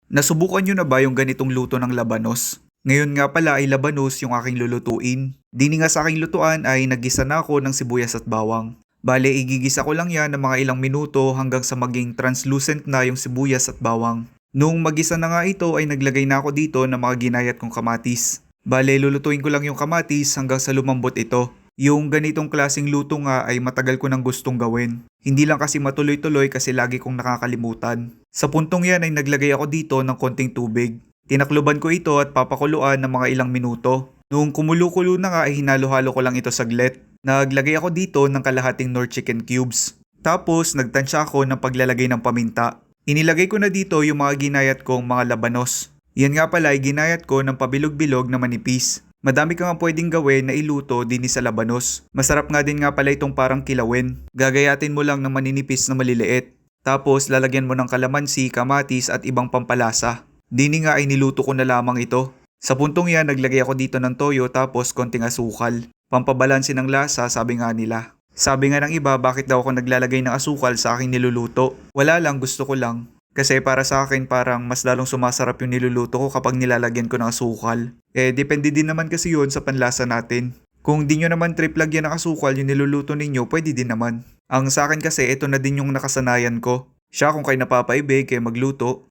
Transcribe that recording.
Nasubukan nyo na ba yung ganitong luto ng labanos? Ngayon nga pala ay labanos yung aking lulutuin. Dini nga sa aking lutuan ay naggisa na ako ng sibuyas at bawang. Bale, igigisa ko lang yan ng mga ilang minuto hanggang sa maging translucent na yung sibuyas at bawang. Nung magisa na nga ito ay naglagay na ako dito ng mga ginayat kong kamatis. Bale, lulutuin ko lang yung kamatis hanggang sa lumambot ito. Yung ganitong klaseng luto nga ay matagal ko nang gustong gawin. Hindi lang kasi matuloy-tuloy kasi lagi kong nakakalimutan. Sa puntong yan ay naglagay ako dito ng konting tubig. Tinakluban ko ito at papakuluan ng mga ilang minuto. Nung kumulo-kulo na nga ay hinalo-halo ko lang ito saglit. Naglagay ako dito ng kalahating nor chicken cubes. Tapos nagtansya ako ng paglalagay ng paminta. Inilagay ko na dito yung mga ginayat kong mga labanos. Yan nga pala ay ginayat ko ng pabilog-bilog na manipis. Madami ka nga pwedeng gawin na iluto din sa labanos. Masarap nga din nga pala itong parang kilawin. Gagayatin mo lang ng maninipis na maliliit. Tapos lalagyan mo ng kalamansi, kamatis at ibang pampalasa. Dini nga ay niluto ko na lamang ito. Sa puntong yan, naglagay ako dito ng toyo tapos konting asukal. Pampabalansin ng lasa, sabi nga nila. Sabi nga ng iba, bakit daw ako naglalagay ng asukal sa aking niluluto? Wala lang, gusto ko lang. Kasi para sa akin parang mas lalong sumasarap yung niluluto ko kapag nilalagyan ko ng asukal. Depende din naman kasi yun sa panlasa natin. Kung di nyo naman trip lagyan ng asukal yung niluluto ninyo, pwede din naman. Ang sa akin kasi, ito na din yung nakasanayan ko. Siya kung kayo napapaibig, kayo magluto.